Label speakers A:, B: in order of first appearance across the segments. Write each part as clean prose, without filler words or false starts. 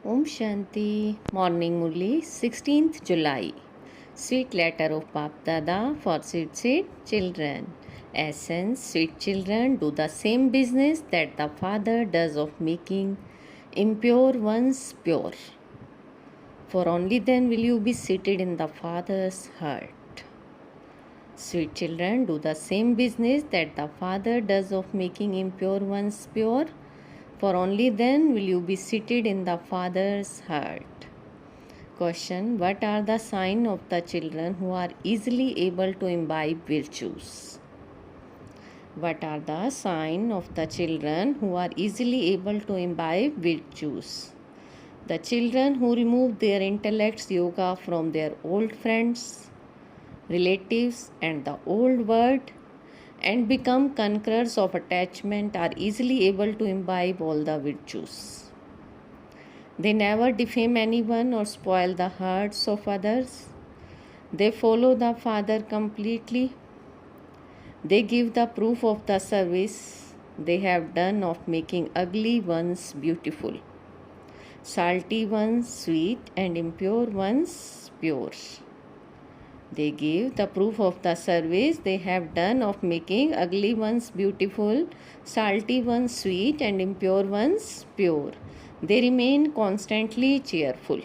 A: Om Shanti. Morning Murli, 16th July. Sweet letter of Bap Dada for sweet children. Essence, sweet children, do the same business that the Father does of making impure ones pure. For only then will you be seated in the Father's heart. Sweet children, do the same business that the Father does of making impure ones pure. For only then will you be seated in the Father's heart. Question: what are the signs of the children who are easily able to imbibe virtues? What are the signs of the children who are easily able to imbibe virtues? The children who remove their intellect's yoga from their old friends, relatives, and the old world, and become conquerors of attachment are easily able to imbibe all the virtues. They never defame anyone or spoil the hearts of others. They follow the Father completely. They give the proof of the service they have done of making ugly ones beautiful, salty ones sweet, and impure ones pure. They give the proof of the service they have done of making ugly ones beautiful, salty ones sweet, and impure ones pure. They remain constantly cheerful.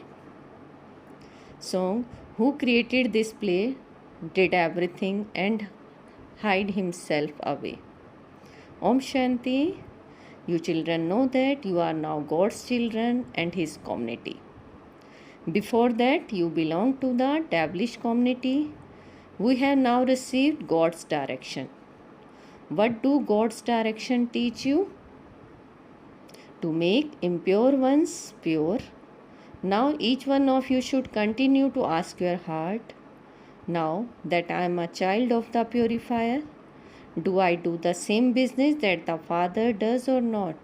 A: Song: who created this play, did everything, and hide himself away. Om Shanti. You children know that you are now God's children and His community. Before that, you belong to the devilish community. We have now received God's direction. What do God's direction teach you? To make impure ones pure. Now each one of you should continue to ask your heart, now that I am a child of the purifier, do I do the same business that the Father does or not?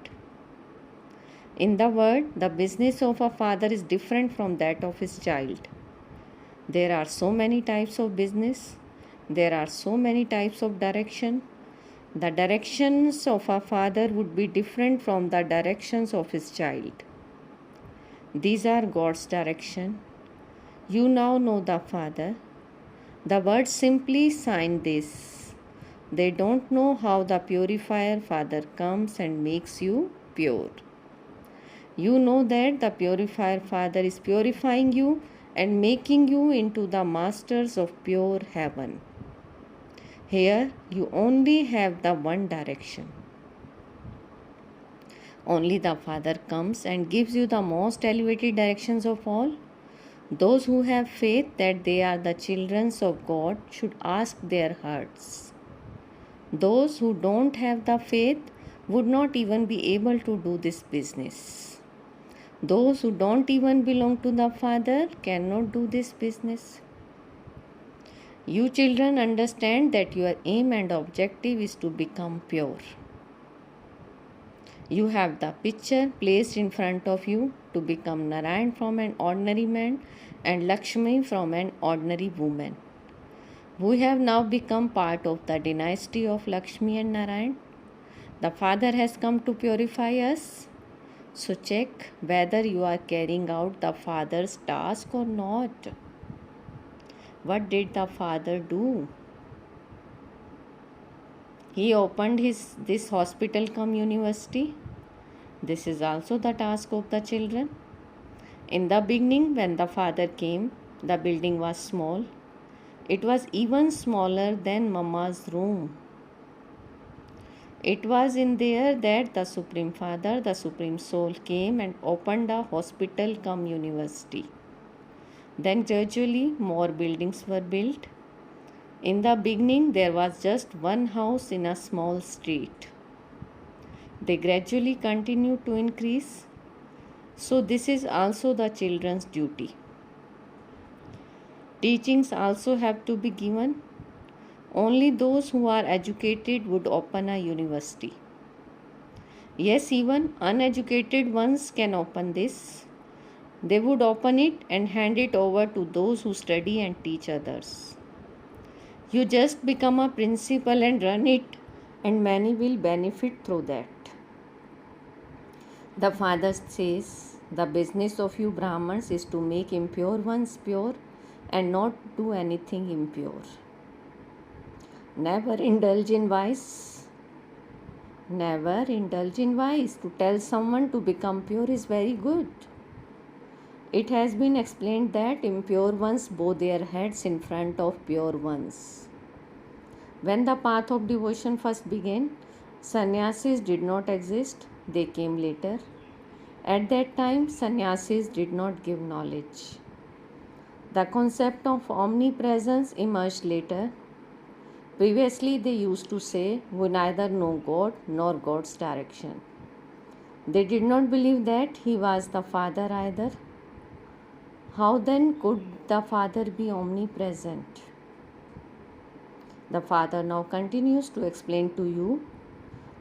A: In the world, the business of a father is different from that of his child. There are so many types of business. There are so many types of direction. The directions of a father would be different from the directions of his child. These are God's direction. You now know the Father. The words simply sign this. They don't know how the purifier Father comes and makes you pure. You know that the purifier Father is purifying you and making you into the masters of pure heaven. Here you only have the one direction. Only the Father comes and gives you the most elevated directions of all. Those who have faith that they are the children of God should ask their hearts. Those who don't have the faith would not even be able to do this business. Those who don't even belong to the Father cannot do this business. You children understand that your aim and objective is to become pure. You have the picture placed in front of you to become Narayan from an ordinary man and Lakshmi from an ordinary woman. We have now become part of the dynasty of Lakshmi and Narayan. The Father has come to purify us. So check whether you are carrying out the Father's task or not. What did the Father do? He opened this hospital cum university. This is also the task of the children. In the beginning, when the Father came, the building was small. It was even smaller than Mama's room. It was in there that the Supreme Father, the Supreme Soul, came and opened a hospital cum university. Then gradually more buildings were built. In the beginning, there was just one house in a small street. They gradually continued to increase. So this is also the children's duty. Teachings also have to be given. Only those who are educated would open a university. Yes, even uneducated ones can open this. They would open it and hand it over to those who study and teach others. You just become a principal and run it, and many will benefit through that. The Father says, The business of you Brahmins is to make impure ones pure and not do anything impure. Never indulge in vice. Never indulge in vice. To tell someone to become pure is very good. It has been explained that impure ones bow their heads in front of pure ones. When the path of devotion first began, sannyasis did not exist, they came later. At that time, sannyasis did not give knowledge. The concept of omnipresence emerged later. Previously, they used to say, "We neither know God nor God's direction." They did not believe that He was the Father either. How then could the Father be omnipresent? The Father now continues to explain to you.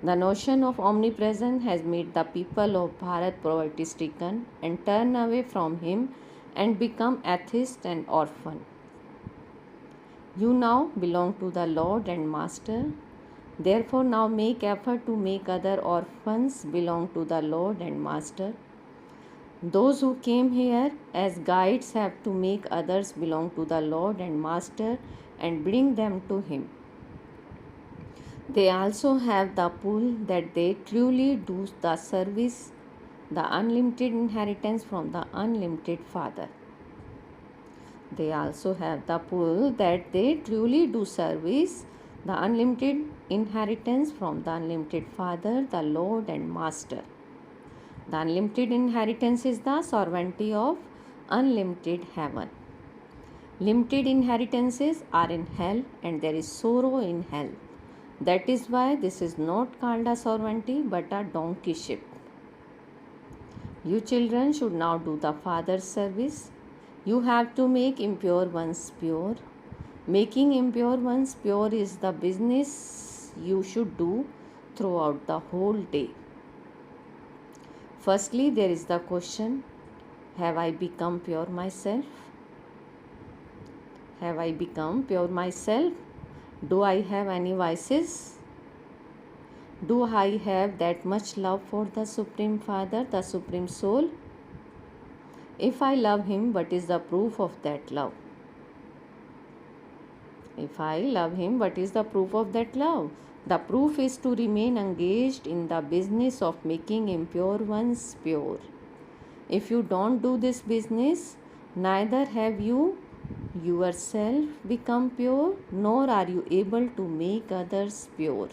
A: The notion of omnipresence has made the people of Bharat poverty stricken and turn away from Him and become atheist and orphan. You now belong to the Lord and Master. Therefore, now make effort to make other orphans belong to the Lord and Master. Those who came here as guides have to make others belong to the Lord and Master and bring them to Him. They also have the pull that they truly do the service, the unlimited inheritance from the unlimited Father. They also have the pull that they truly do service, the unlimited inheritance from the unlimited Father, the Lord and Master. The unlimited inheritance is the sovereignty of unlimited heaven. Limited inheritances are in hell and there is sorrow in hell. That is why this is not called a sovereignty but a donkeyship. You children should now do the Father's service. You have to make impure ones pure. Making impure ones pure is the business you should do throughout the whole day. Firstly, there is the question, have I become pure myself? Have I become pure myself? Do I have any vices? Do I have that much love for the Supreme Father, the Supreme Soul? If I love Him, what is the proof of that love? If I love Him, what is the proof of that love? The proof is to remain engaged in the business of making impure ones pure. If you don't do this business, neither have you yourself become pure, nor are you able to make others pure.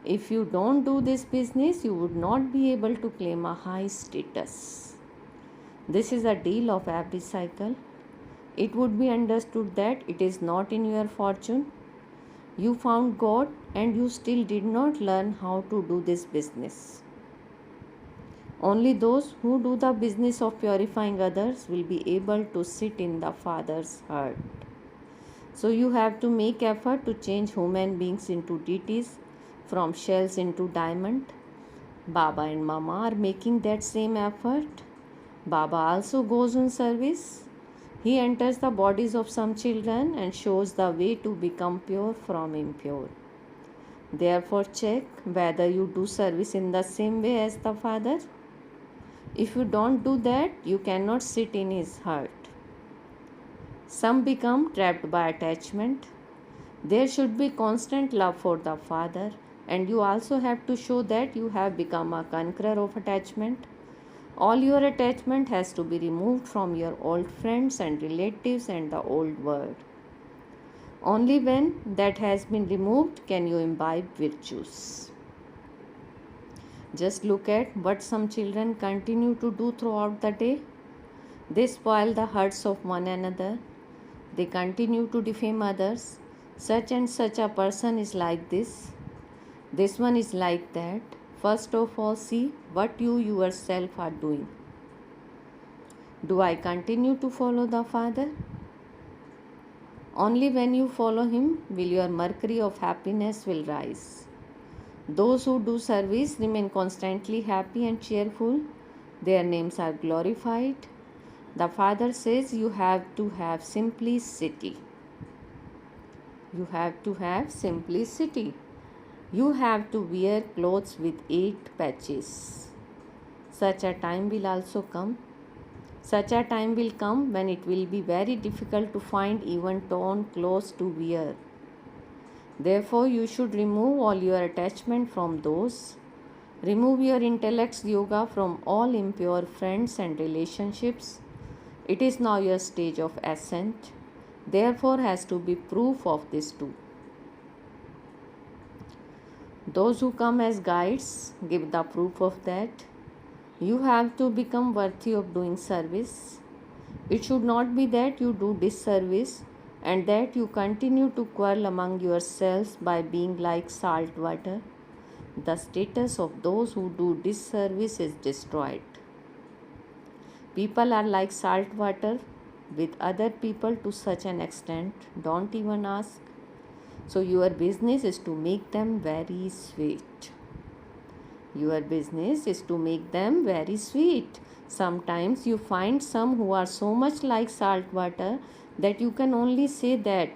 A: If you don't do this business, you would not be able to claim a high status. This is a deal of every cycle. It would be understood that it is not in your fortune. You found God and you still did not learn how to do this business. Only those who do the business of purifying others will be able to sit in the Father's heart. So you have to make effort to change human beings into deities, from shells into diamond. Baba and Mama are making that same effort. Baba also goes on service. He enters the bodies of some children and shows the way to become pure from impure. Therefore, check whether you do service in the same way as the Father. If you don't do that, you cannot sit in His heart. Some become trapped by attachment. There should be constant love for the Father, and you also have to show that you have become a conqueror of attachment. All your attachment has to be removed from your old friends and relatives and the old world. Only when that has been removed can you imbibe virtues. Just look at what some children continue to do throughout the day. They spoil the hearts of one another. They continue to defame others. Such and such a person is like this. This one is like that. First of all, see what you yourself are doing. Do I continue to follow the Father? Only when you follow Him will your mercury of happiness will rise. Those who do service remain constantly happy and cheerful. Their names are glorified. The Father says you have to have simplicity. You have to have simplicity. You have to wear clothes with 8 patches. such a time will also come. Such a time will come when it will be very difficult to find even torn clothes to wear. Therefore, you should remove all your attachment from those. Remove your intellect's yoga from all impure friends and relationships. It is now your stage of ascent. Therefore, has to be proof of this too. Those who come as guides give the proof of that. You have to become worthy of doing service. It should not be that you do disservice and that you continue to quarrel among yourselves by being like salt water. The status of those who do disservice is destroyed. People are like salt water with other people to such an extent, don't even ask. So your business is to make them very sweet. Your business is to make them very sweet. Sometimes you find some who are so much like salt water that you can only say that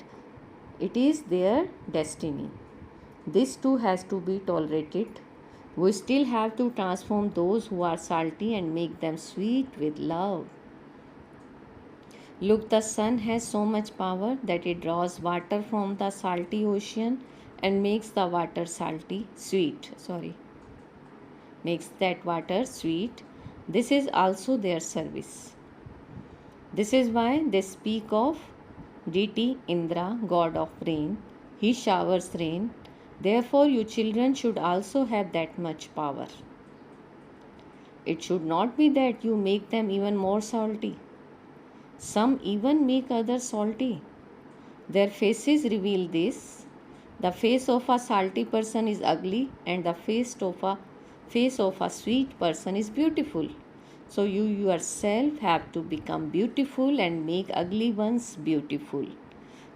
A: it is their destiny. This too has to be tolerated. We still have to transform those who are salty and make them sweet with love. Look, the sun has so much power that it draws water from the salty ocean and makes the water makes that water sweet. This is also their service. This is why they speak of deity Indra, god of rain. He showers rain. Therefore, you children should also have that much power. It should not be that you make them even more salty. Some even make others salty. Their faces reveal this. The face of a salty person is ugly and the face of a sweet person is beautiful. So you yourself have to become beautiful and make ugly ones beautiful.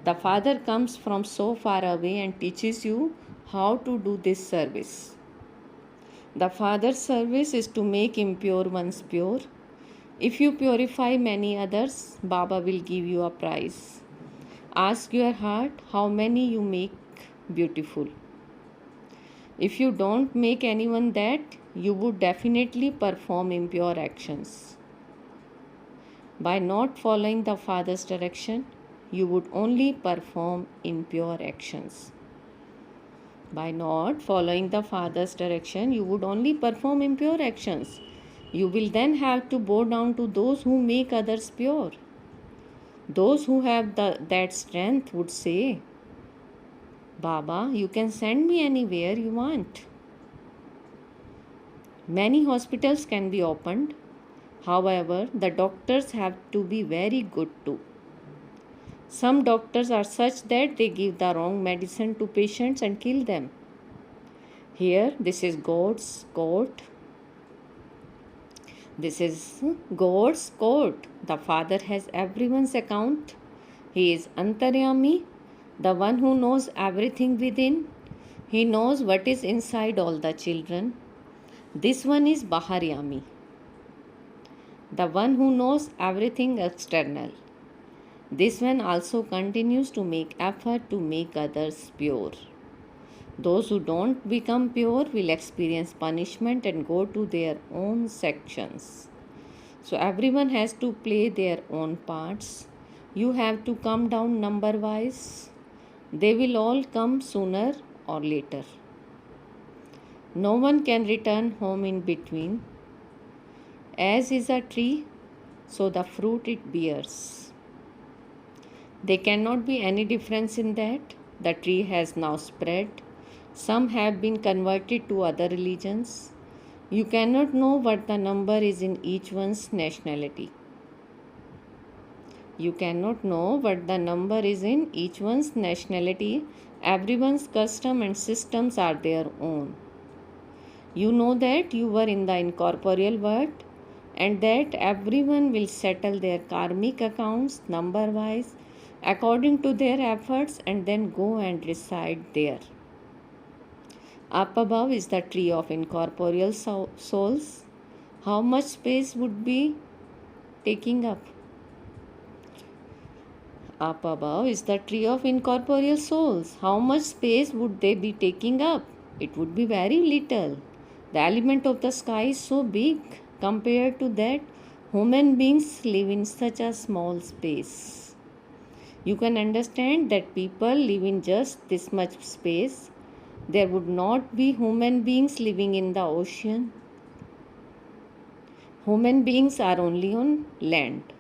A: The Father comes from so far away and teaches you how to do this service. The Father's service is to make impure ones pure. If you purify many others, Baba will give you a prize. Ask your heart how many you make beautiful. If you don't make anyone that, you would definitely perform impure actions. By not following the Father's direction, you would only perform impure actions. By not following the Father's direction, you would only perform impure actions. You will then have to bow down to those who make others pure. Those who have that strength would say, Baba, you can send me anywhere you want. Many hospitals can be opened. However, the doctors have to be very good too. Some doctors are such that they give the wrong medicine to patients and kill them. Here, this is God's court. This is God's court. The Father has everyone's account. He is Antaryami, the one who knows everything within. He knows what is inside all the children. This one is Baharyami, the one who knows everything external. This one also continues to make effort to make others pure. Those who don't become pure will experience punishment and go to their own sections. So everyone has to play their own parts. You have to come down number-wise. They will all come sooner or later. No one can return home in between. As is a tree, so the fruit it bears. There cannot be any difference in that. The tree has now spread. Some have been converted to other religions. You cannot know what the number is in each one's nationality. You cannot know what the number is in each one's nationality. Everyone's custom and systems are their own. You know that you were in the incorporeal world and that everyone will settle their karmic accounts number-wise according to their efforts and then go and reside there. Up above is the tree of incorporeal souls. How much space would be taking up? Up above is the tree of incorporeal souls. How much space would they be taking up? It would be very little. The element of the sky is so big compared to that, human beings live in such a small space. You can understand that people live in just this much space. There would not be human beings living in the ocean. Human beings are only on land.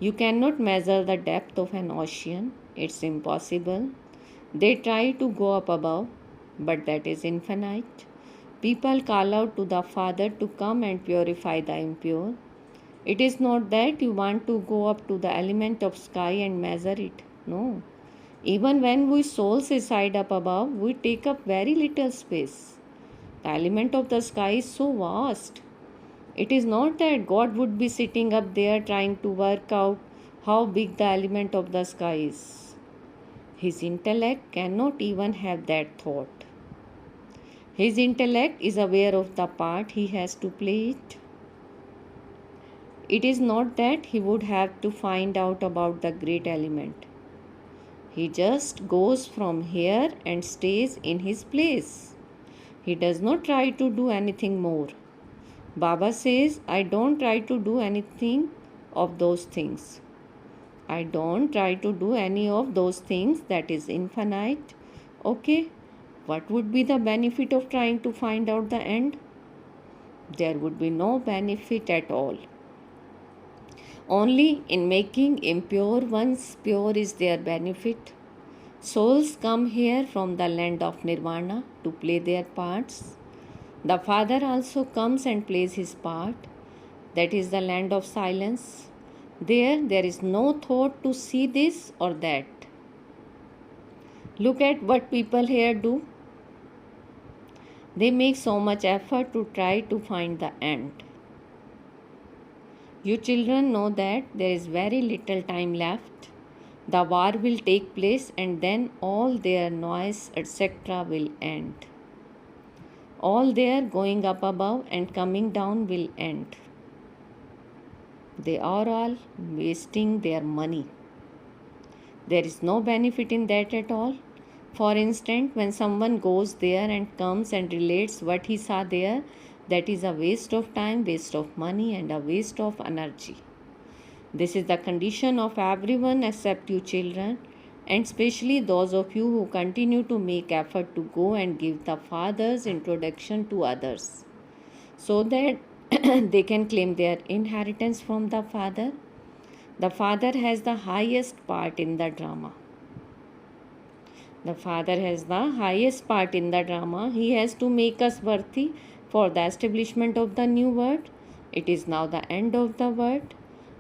A: You cannot measure the depth of an ocean. It's impossible. They try to go up above, but that is infinite. People call out to the Father to come and purify the impure. It is not that you want to go up to the element of sky and measure it. No. Even when we souls reside up above, we take up very little space. The element of the sky is so vast. It is not that God would be sitting up there trying to work out how big the element of the sky is. His intellect cannot even have that thought. His intellect is aware of the part he has to play it. It is not that he would have to find out about the great element. He just goes from here and stays in his place. He does not try to do anything more. Baba says, I don't try to do anything of those things. I don't try to do any of those things that is infinite. Okay, what would be the benefit of trying to find out the end? There would be no benefit at all. Only in making impure ones pure is their benefit. Souls come here from the land of nirvana to play their parts. The Father also comes and plays his part. That is the land of silence. There is no thought to see this or that. Look at what people here do. They make so much effort to try to find the end. You children know that there is very little time left. The war will take place and then all their noise, etc. will end. All their going up above and coming down will end. They are all wasting their money. There is no benefit in that at all. For instance, when someone goes there and comes and relates what he saw there, that is a waste of time, waste of money, and a waste of energy. This is the condition of everyone except you children, and especially those of you who continue to make effort to go and give the Father's introduction to others, so that they can claim their inheritance from the Father. The Father has the highest part in the drama. The Father has the highest part in the drama. He has to make us worthy for the establishment of the new world. It is now the end of the world.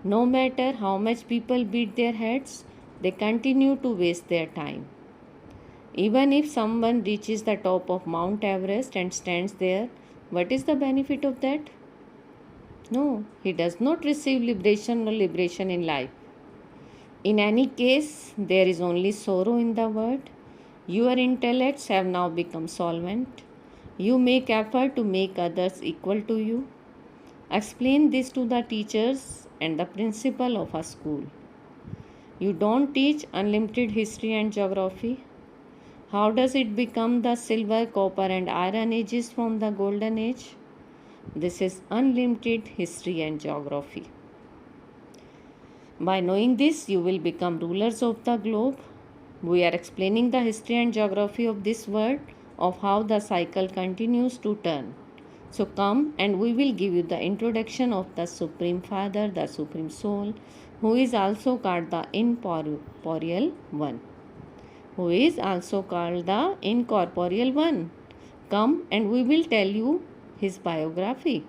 A: No matter how much people beat their heads, they continue to waste their time. Even if someone reaches the top of Mount Everest and stands there, what is the benefit of that? No, he does not receive liberation or liberation in life. In any case, there is only sorrow in the world. Your intellects have now become solvent. You make effort to make others equal to you. Explain this to the teachers and the principal of a school. You don't teach unlimited history and geography. How does it become the silver, copper, and iron ages from the golden age? This is unlimited history and geography. By knowing this, you will become rulers of the globe. We are explaining the history and geography of this world, of how the cycle continues to turn. So come and we will give you the introduction of the Supreme Father, the Supreme Soul, who is also called the Incorporeal One. Who is also called the Incorporeal One. Come and we will tell you his biography.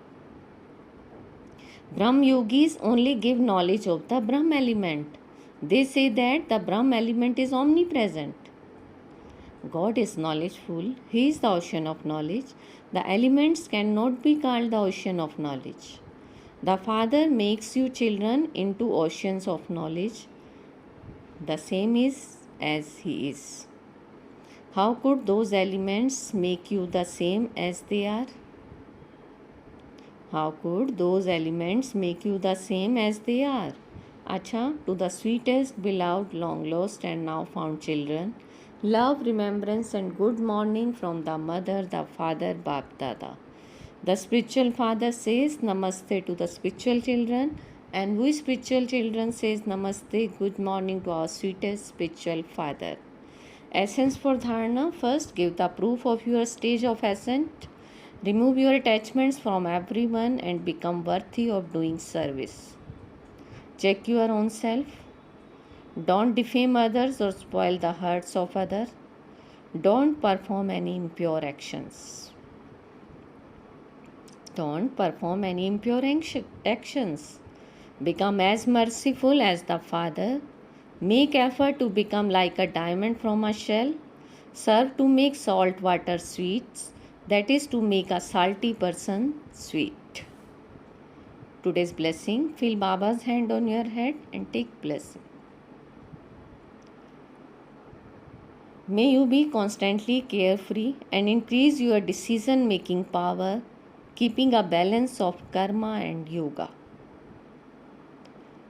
A: Brahm yogis only give knowledge of the Brahm element. They say that the Brahm element is omnipresent. God is knowledgeful. He is the ocean of knowledge. The elements cannot be called the ocean of knowledge. The Father makes you children into oceans of knowledge. The same is as He is. How could those elements make you the same as they are? How could those elements make you the same as they are? Acha, to the sweetest, beloved, long lost and now found children, love, remembrance and good morning from the mother, the father, Bap Dada. The spiritual father says namaste to the spiritual children, and we spiritual children says namaste, good morning to our sweetest spiritual father. Essence for dharana. First, give the proof of your stage of ascent. Remove your attachments from everyone and become worthy of doing service. Check your own self. Don't defame others or spoil the hearts of others. Don't perform any impure actions. Don't perform any impure actions. Become as merciful as the Father. Make effort to become like a diamond from a shell. Serve to make salt water sweet. That is to make a salty person sweet. Today's blessing. Feel Baba's hand on your head and take blessing. May you be constantly carefree and increase your decision making power, keeping a balance of karma and yoga.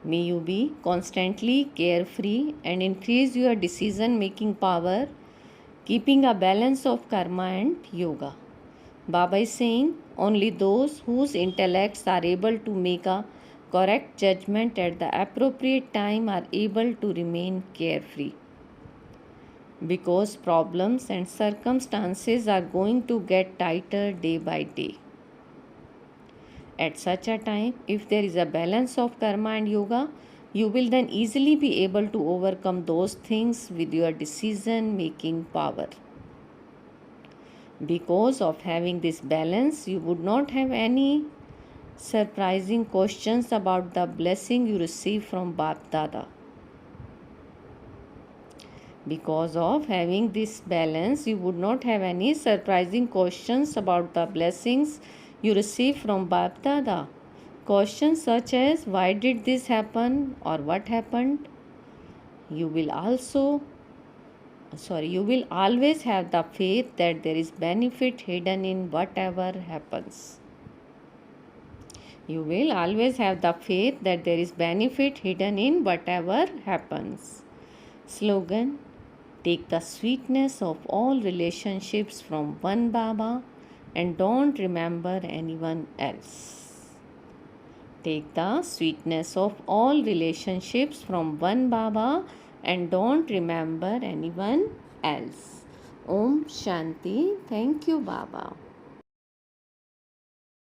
A: May you be constantly carefree and increase your decision making power, keeping a balance of karma and yoga. Baba is saying only those whose intellects are able to make a correct judgment at the appropriate time are able to remain carefree. Because problems and circumstances are going to get tighter day by day. At such a time, if there is a balance of karma and yoga, you will then easily be able to overcome those things with your decision making power. Because of having this balance, you would not have any surprising questions about the blessing you receive from Bap Dada. Because of having this balance, you would not have any surprising questions about the blessings you receive from Bap Dada. Questions such as why did this happen or what happened? You will always have the faith that there is benefit hidden in whatever happens. You will always have the faith that there is benefit hidden in whatever happens. Slogan: take the sweetness of all relationships from one Baba and don't remember anyone else. Take the sweetness of all relationships from one Baba and don't remember anyone else. Om Shanti. Thank you, Baba.